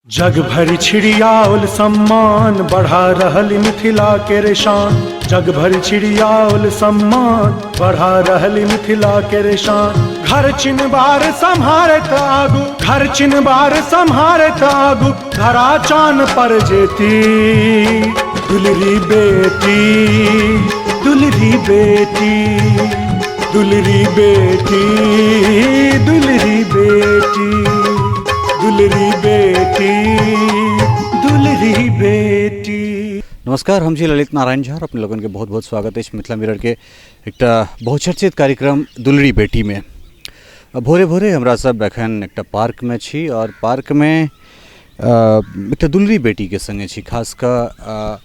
जग भरि छिड़ियाओल सम्मान बढ़ा रहल मिथिला के रेशान। जग भरि छिड़ियाओल सम्मान बढ़ा रहल मिथिला के रेशान। घर चिन्हबार सम्हारत आगू, घर चिन्हबार सम्हारत आगू, धरा चान पर जेती दुलरी बेटी, दुलरी बेटी, दुलरी बेटी, दुलरी बेटी, दुलरी बेटी, दुलरी बेटी। नमस्कार, हम जी ललित नारायण झा अपने लोगों के बहुत बहुत स्वागत है मिथिला मिरर के एक बहुचर्चित कार्यक्रम दुलरी बेटी में। भोरे भोरे हमरा सब एखन एक पार्क में छी और पार्क में एक दुलरी बेटी के संगे छी। खास कर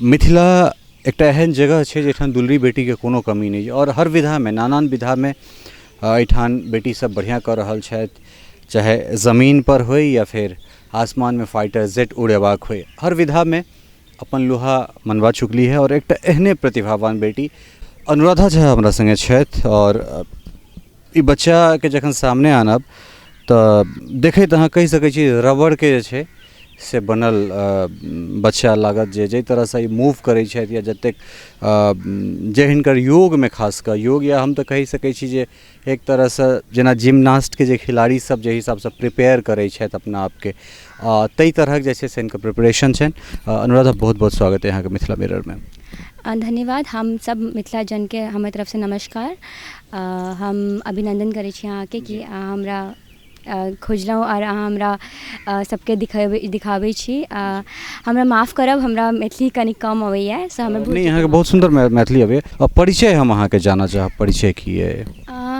मिथिला एक एहन जगह है जहाँ दुलरी बेटी के कोनो कमी नहीं, और हर विधा में नानान विधा में एठान बेटी सब बढ़िया कर रहल छथि, चाहे ज़मीन पर हो या फिर आसमान में फाइटर जेट उड़ेबाक हो, हर विधा में अपन लोहा मनवा चुकली है। और एक एहने प्रतिभावान बेटी अनुराधा झा हमरा संगे छथि। और ई बच्चा के जखन सामने आनब तो देखैत अहाँ कहि सकै छी रबड़ के जे छै से बनल बच्चा लागत, जे तरह से ई मूव करै छथि या जतेक जे हिनकर योग में खास कर योग, या हम तो कहि सकै छी जे एक तरह से जेना जिम्नास्ट के जे खिलाड़ी सब जे हिसाब से प्रिपेयर करै छथि अपना आप के, तई तरह जे छै से इनका प्रिपरेशन छनि। अनुराधा, बहुत बहुत स्वागत है यहाँ के मिथिला मिरर में। धन्यवाद। हम सब मिथिला जन के हमारे तरफ से नमस्कार। हम अभिनंदन करै छी अहाँ के कि हमरा खोजलहुँ और अहाँ हमरा सबके दिखाबै छी। हमरा माफ़ करब, हमरा मैथिली कनि कम अबैए से हमरा नहीं, यहाँ के बहुत सुंदर मैथिली अबैए। और परिचय हम अहाँ के जाना चाहब, परिचय की है?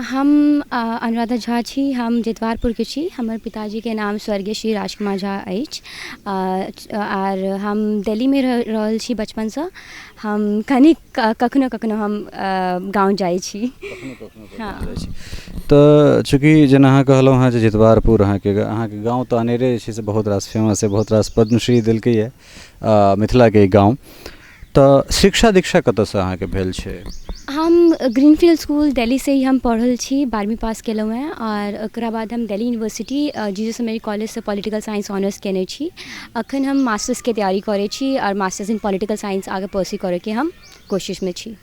हम अनुराधा झा छी, हम जतवारपुर के छी। हमर पिताजी के नाम स्वर्गीय श्री राजकुमार झा अछि और हम दिल्ली में रहल छी बचपन से। हम कनि कखनो कखनो हम गाँव जाइ छी। हाँ, तो चूँकि जेना अहाँ कहलहुँ हाँ जतवारपुर अहाँ के गाँव तो अनेरे से बहुत रास फेमस है, बहुत रास पद्मश्री दिलकै है मिथिला के गाँव। तो शिक्षा दीक्षा कतऽ से अहाँ के भेल छै? हम ग्रीनफील्ड स्कूल दिल्ली से ही हम पढ़ल छी, 12वीं पास केलहुँ हैं और ओकरा बाद हम दिल्ली यूनिवर्सिटी जीसस मेरी कॉलेज से पॉलिटिकल साइंस ऑनर्स केने छी। अखन हम मास्टर्स के तैयारी करे छी और मास्टर्स इन पॉलिटिकल साइंस आगे परस्यू करे के हम कोशिश में छी।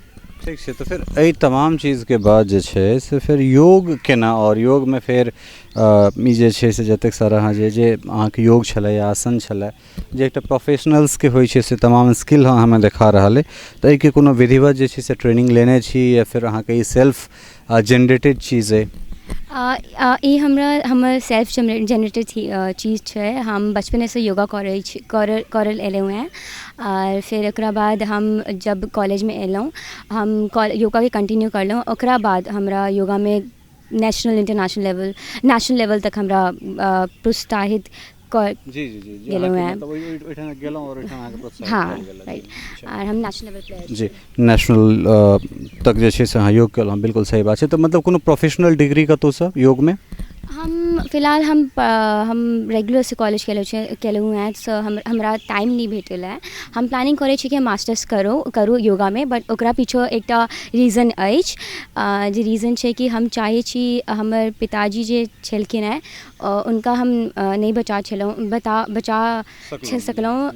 ठीक है, तो फिर एहि तमाम चीज़ के बाद जे छै से फिर योग केना, और योग में फिर ई जे छै से जतेक सारा अहाँ जे अहाँके योग छलै, आसन छलै, जे एकटा प्रोफेशनल्स के होइ छै से तमाम स्किल हमें देखा रहल है, तो एहि के कोनो विधिवत जे छै से ट्रेनिंग लेने छी या फिर अहाँके ई सेल्फ जनरेटेड चीज़ है? ई हमर सेल्फ जनरेटेड चीज़ छै। हम बचपने से योगा करल एलहुँ हैं और फिर ओकरा बाद हम जब कॉलेज में एलहुँ हम योगा के कंटिन्यू करलहुँ। ओकरा बाद हमरा योगा में नेशनल इंटरनेशनल लेवल तक हमरा प्रोत्साहित गेलहुँ हैं। हाँ, राइट। और हम नेशनल लेवल प्लेयर जी, नेशनल तक जे छै से अहाँ योग केलहुँ, बिल्कुल सही बात है। तो मतलब कोनो प्रोफेशनल डिग्री कतौ से योग में? हम फिलहाल हम रेगुलर से कॉलेज केलहुँ हैं, सो हमरा टाइम नहीं भेटल है। हम प्लानिंग करै छी कि हम मास्टर्स करूँ योगा में, बट ओकरा पीछे एकटा रीजन अछि। जे रीजन छै कि हम चाहै छी हमर पिताजी जे छलखिन हैं उनका हम नहीं बचा सकलहुँ।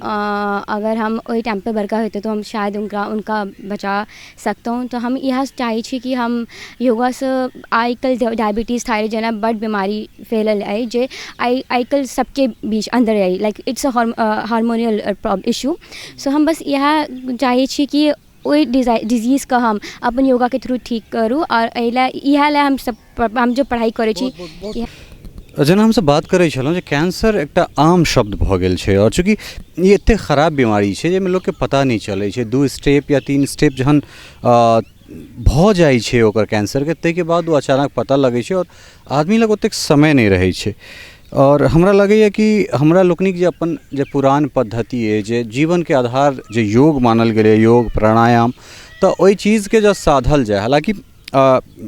अगर हम ओहि टाइम पे बड़का होते तो हम शायद उनका बचा सकतहुँ। तो हम यह चाहै छी कि हम योगा से आजकल डायबिटीज़ थायराइड जेना बड़ बीमारी फैलल है, जे आजकल सबके बीच अंदर है, लाइक इट्स अ हार्मोनियल इशू। सो हम बस यह चाहै छी कि ओहि डिजीज़ का हम अपन योगा के थ्रू ठीक करूँ। और इएह ला हम जो पढ़ाई करै छी। जेना हमसे बात करै छलहुँ जे कैंसर एकटा आम शब्द भऽ गेल छै, और चूँकि ये एते खराब बीमारी छै जाहिमे लोकके पता नहीं चलै छै, 2 स्टेप या 3 स्टेप जहन भऽ जाइ छै ओकर कैंसर के, ताहिके बाद वो अचानक पता लगै छै और आदमी लग ओतेक समय नहीं रहै छै। और हमरा लगैए कि हमरा लोकनिक जे अपन जे पुरान पद्धति है, जे जीवन के आधार जे योग मानल गेलै, योग प्राणायाम, तो ओहि चीज़ के जब साधल जाए, हालांकि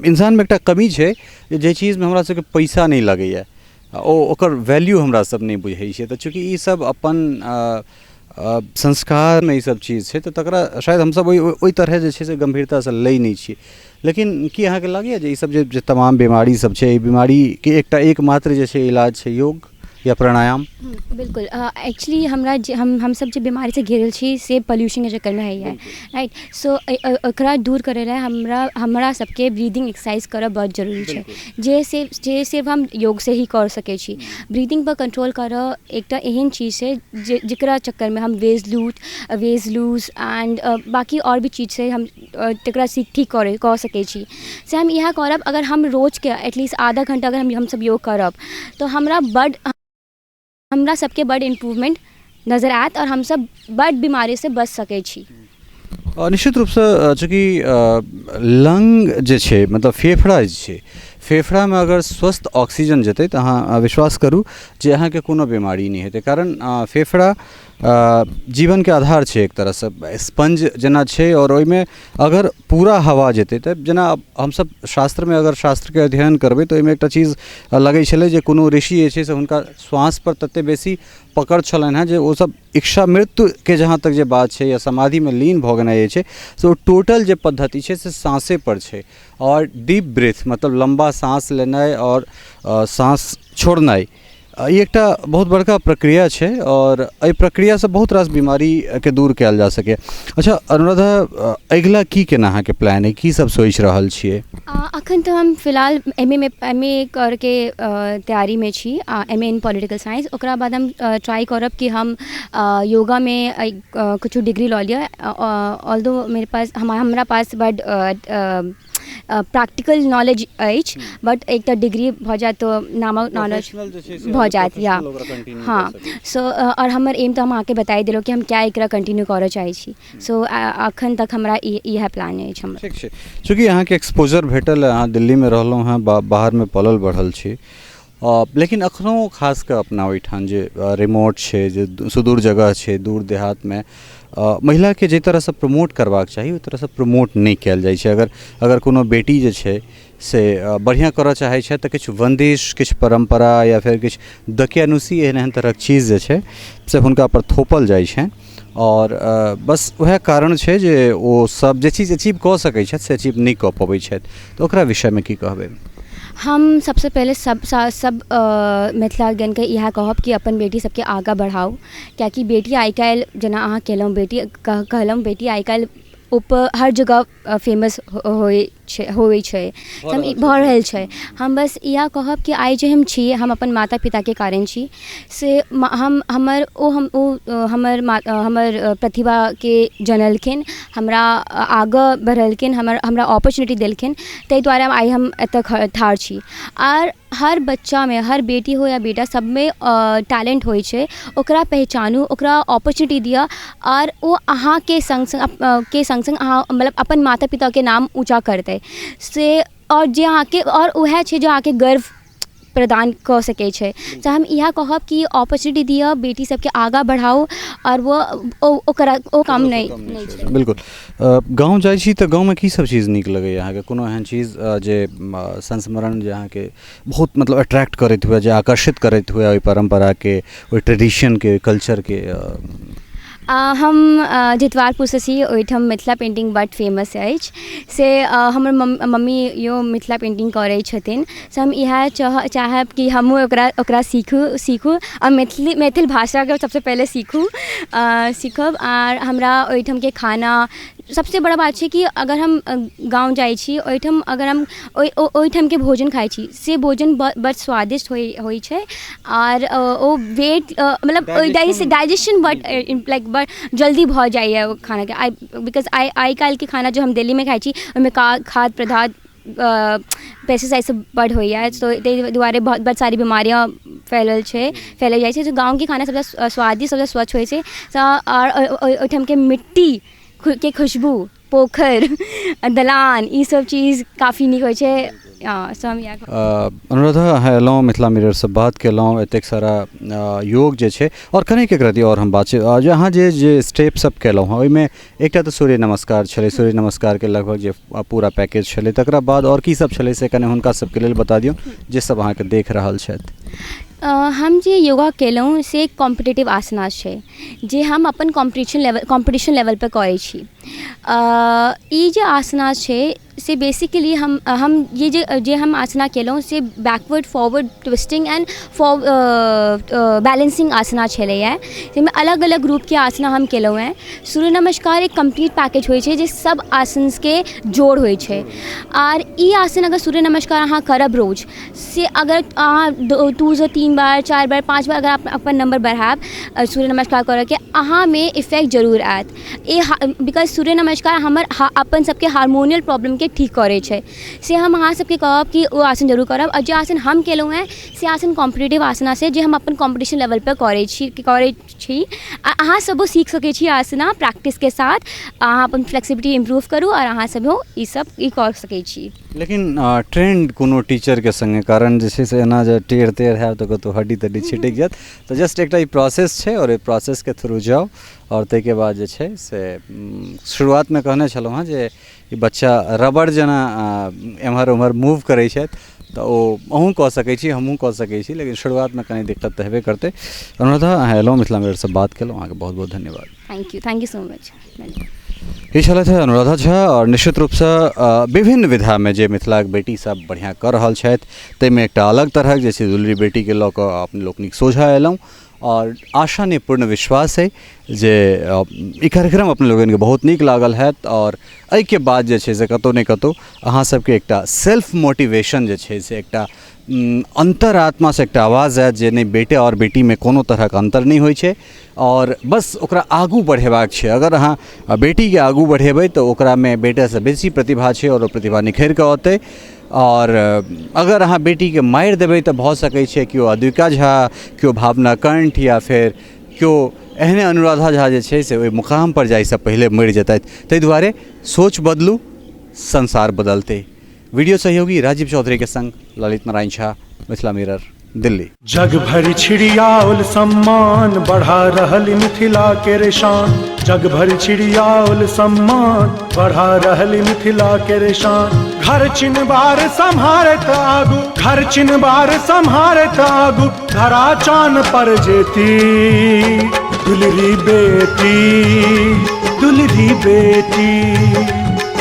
इंसान में एकटा कमी छै जे चीज़ में हमरा सबके पैसा नहीं लगैए, ओकर वैल्यू हमरा सब नहीं बुझै छै। तो चूँकि ई सब अपन संस्कार में ई सब चीज़ है, तो तकरा शायद हम सब ओहि तरह जे छै से गंभीरता से लै नहीं छी। लेकिन की अहाँके लागैए जे ई सब जे तमाम बीमारी सब छै, ई बीमारी के एकटा एकमात्र जे छै इलाज छै योग? या प्राणायाम? बिल्कुल एक्चुअली हम सब जो बीमारी से घिरल छी से पोल्यूशन के चक्कर में है राइट सो एकरा दूर करे रहे हमरा सबके ब्रीदिंग एक्सरसाइज करब बहुत जरूरी है जे सिर्फ हम योग से ही कर सके छी। ब्रीदिंग पर कंट्रोल करऽ एकटा एहन चीज़ है जकरा चक्कर में हम वेज लूज एंड बाकी और भी चीज़ से हम तकरा ठीक कर सके छी। से हम यह करब अगर हम रोज के एटलीस्ट आधा घंटा अगर हम सब योग करब तो हमरा सबके बड़ इम्प्रूवमेंट नज़र आयत और हम सब बड़ बीमारी से बच सकै छी। निश्चित रूपसँ चूँकि लंग जे छै मतलब फेफड़ा जे छै फेफड़ामे अगर स्वस्थ ऑक्सीजन जेतै तऽ अहाँ विश्वास करू जे अहाँके कोनो बीमारी नहि हेतै। कारण फेफड़ा जीवन के आधार छै, एक तरह से स्पंज जना छै और ओहिमे अगर पूरा हवा जेतै तऽ जेना हमसब शास्त्र में अगर शास्त्र के अध्ययन करबै तऽ ओहिमे एकटा चीज लगै छलै जे कोनो ऋषि जे छै से हुनका श्वास पर तते बेसी पकड़ छलनि हैं जे ओ सब इच्छा मृत्यु के जहाँ तक जे बात छै या समाधि में लीन भऽ गेनाइ छै से ओ टोटल जे पद्धति छै से सांसे पर छै और डीप ब्रीथ मतलब लंबा सांस लेनाइ और सांस छोड़नाइ ई एकटा बहुत बड़का प्रक्रिया छै और एहि प्रक्रिया से बहुत रास बीमारी के दूर कयल जा सके। अच्छा अनुराधा, अगिला की केना अहाँके प्लान है, की सब सोचि रहल छियै? अखन तो हम फिलहाल एमए करके तैयारी में छी, एमए इन पॉलिटिकल साइंस। ओकरा बाद हम ट्राई करब कि हम योगा में कुछ डिग्री लऽ लिअ। ऑल्दो मेरे पास हमरा पास बड प्रैक्टिकल नॉलेज अछि बट एक डिग्री भऽ जाए तो नामक नॉलेज भऽ जाएत या हाँ सो और हमर एम तो हम अहाँके बताइ देलहुँ कि हम क्या एकरा कंटिन्यू करऽ चाहै छी। सो अखन तक हमरा इएह प्लान अछि हमर। ठीक छै, चूँकि अहाँके एक्सपोजर भेटल, अहाँ दिल्लीमे रहलहुँ हैं, बाहरमे पलल बढ़ल छी, लेकिन अखनो खास कऽ अपना ओहिठाम जे रिमोट छै, जे सुदूर जगह छै, दूर देहातमे महिला के जे तरह से प्रमोट करबाक चाही ओहि तरह से प्रमोट नहीं कयल जाइ छै। अगर कोनो बेटी जे छै से बढ़िया करऽ चाहै छै तऽ किछु बंदिश, किछु परंपरा या फिर किछु दकियानुसी एहन तरहक चीज जे छै से हुनका पर थोपल जाइ छै और बस वएह कारण छै जे ओ सब जे चीज अचीव कऽ सकै छथि से अचीव नहीं कऽ पबै छथि। तऽ ओकरा विषयमे की कहबै? हम सबसे पहले सब मिथिलागण के इएह कहब कि अपन बेटी सबके आगाँ बढ़ाउ, कियाकि बेटी आइ काल्हि जेना अहाँ कहलहुँ बेटी आइ काल्हि हर जगह फेमस होइ छै भऽ रहल छै। हम बस इएह कहब कि आइ जे हम छी हम अपन माता पिता के कारण छी से हमर प्रतिभा के जनलखिन, हमरा आगाँ बढ़ेलखिन, हमरा अपॉर्चुनिटी देलखिन, ताहि दुआरे आइ हम एतऽ ठाढ़ छी। आर हर बच्चा में, हर बेटी हो या बेटा, सब में टैलेंट होइ छै, ओकरा पहचानू, ओकरा अपॉर्चुनिटी दिअ और वो अहाँ के संग अहाँ मतलब अपन माता पिता के नाम ऊँचा करतै से और जे अहाँ के और वह छै जो अहाँ के गर्व प्रदान कऽ सकै छै। तो हम इएह कहब कि अपॉर्चुनिटी दिअ, बेटी सबके आगाँ बढ़ाउ और वो काम नहीं छै। बिल्कुल। गाँव जाइ छी तऽ गाँवमे की सब चीज नीक लगैए अहाँके? कोनो एहन चीज जे संस्मरण जे अहाँके बहुत मतलब अट्रैक्ट करैत हुए, जे आकर्षित करैत हुए ओहि परम्पराके, ओहि ट्रेडिशनके, कल्चरके? हम जितवारपुर से छी, ओहिठाम मिथिला पेंटिंग बड फेमस अछि से हमर मम्मी यो मिथिला पेंटिंग करै छथिन। से हम इएह चाहब कि हमहूँ ओकरा सीखू और मैथिल भाषाके सबसे पहले सीखब। और हमरा ओहिठामके खाना सबसे बड़ा बात छै कि अगर हम गाँव जाइ छी, ओहिठाम अगर हम ओहिठामके भोजन खाइ छी से भोजन बड़ स्वादिष्ट होइ छै और ओ वेट मतलब डाइजेशन बड़ जल्दी भऽ जाइए ओ खानाके। बिकॉज आइ काल्हिके खाना जो हम दिल्लीमे खाइ छी ओहिमे खाद्य पदार्थ पेस्टिसाइड सब बड़ होइए, तो ताहि दुआरे बहुत सारी बीमारियाँ फैलल जाइ छै। तो गाँवके खाना सबसँ स्वादिष्ट, सबसँ स्वच्छ होइ छै और ओहिठामके मिट्टी के खुशबू, पोखर, दलान, ई सब चीज काफ़ी नीक होइ छै। अनुराधा, अहाँ एलहुँ, मिथिला मिररसँ बात केलहुँ, एतेक सारा योग जे छै और कनेक एक रति और हम बात छै जे अहाँ जे स्टेप सब केलहुँ हँ ओहिमे एकटा तऽ सूर्य नमस्कार छलै, सूर्य नमस्कारके लगभग जे पूरा पैकेज छलै, तकरा बाद और की सब छलै से कने हुनका सबके लेल बता दियौ जे सब अहाँके देख रहल छथि। हम जे योगा केलहुँ से कॉम्पिटिटिव आसना छै जे हम अपन कॉम्पिटिशन लेवल पर करै छी। ई जे आसना छे से बेसिकली हम ये जे हम आसना केलहुँ से backward forward twisting and balancing आसना छलैए, जाहिमे अलग अलग ग्रुप के आसना हम केलहुँ हैं। सूर्य नमस्कार एक कंप्लीट पैकेज होइ छै जे सब आसन के जोड़ होइ छै। आर ई आसन अगर सूर्य नमस्कार अहाँ करब रोज से अगर अहाँ 2 से 3 बार 4 बार 5 बार अगर आप अपन नंबर बढ़ाएब सूर्य नमस्कार करऽ के अहाँ में इफेक्ट जरूर आयत। बिकॉज सूर्य नमस्कार हमर अपन सबके हार्मोनियल प्रॉब्लम के ठीक करे छै, से हम अहाँ सबके कहब कि ओ आसन जरूर करब। और जे आसन हम केलहुँ हैं से आसन कॉम्पिटिटिव आसना से जे हम अपन कॉम्पिटिशन लेवल पर करै छी। अहाँ सबो सीख सकै छी आसना प्रैक्टिस के साथ। अहाँ अपन फ्लेक्सिबिलिटी इम्प्रूव करू और अहाँ सबो ई कर सकै छी। लेकिन ट्रेंड कोनो टीचर के संगे कारण जे छै से एना जे टेढ़ तेढ़ है तो कतौ हड्डी तड्डी छिटक जात, तो जस्ट एकटा ई प्रोसेस छै और ई प्रोसेस के थ्रू जाओ और ताहिके बाद जे छै से शुरुआत में कहने छलहुँ हँ जे ई बच्चा रबड़ जेना एम्हर उम्हर मूव करै छथि तो अहूँ कह सकै छी हमहूँ कह सकै छी, लेकिन शुरुआत में कनी दिक्कत तो हेबे करते। अनुराधा अहाँ एलहुँ मिथिला मिरर से बात केलहुँ, अहाँके बहुत बहुत धन्यवाद। Thank you so much. ये छलथि है अनुराधा झा और निश्चित रूप से विभिन्न विधा में जे मिथिला के बेटी सब बढ़िया कर रहल छथि ताहिमे एकटा अलग तरह जे छै दुलरी बेटी के लऽ कऽ अपने लोकनिक सोझा एलहुँ और आशा ने पूर्ण विश्वास है जे ई कार्यक्रम अपने लोगन के बहुत नीक लागल हैत और एहि के बाद जे छै से कतौ ने कतौ अहाँ सबके एकटा सेल्फ मोटिवेशन जे छै से एकटा अंतरात्मा से एकटा आवाज़ है जे नहीं बेटे और बेटी में कोनो तरह का अंतर नहीं होइ छै और बस ओकरा आगू बढ़ेबाक छै। अगर अहाँ बेटी के आगू बढ़ेबै तो ओकरा में बेटा से बेसी प्रतिभा छै और प्रतिभा निखरि कऽ औतै। और अगर अहाँ बेटी के मारि देबै तऽ भऽ सकै छै केओ अद्विका झा, केओ भावना कंठ या फिर केओ एहने अनुराधा झा जे छै से ओहि मुकाम पर जाइसँ पहिले मरि जेतैथ। ताहि दुआरे सोच बदलू, संसार बदलते। वीडियो सहयोगी राजीव चौधरी के संग ललित नारायण झा, मिथिला मिरर, दिल्ली। जग भरि छिड़ियाओल सम्मान बढ़ा रहल मिथिला के रेशान। जग भरि छिड़ियाओल सम्मान बढ़ा रहल मिथिला के रेशान। घर चिन्हबार सम्हारत आगू, घर चिन्हबार सम्हारत आगू, धरा चान पर जेती दुलरी बेटी, दुलरी बेटी,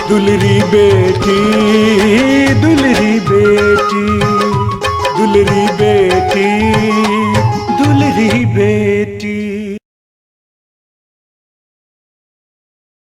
दुलरी बेटी, दुलरी बेटी, दुलरी बेटी, दुलरी बेटी।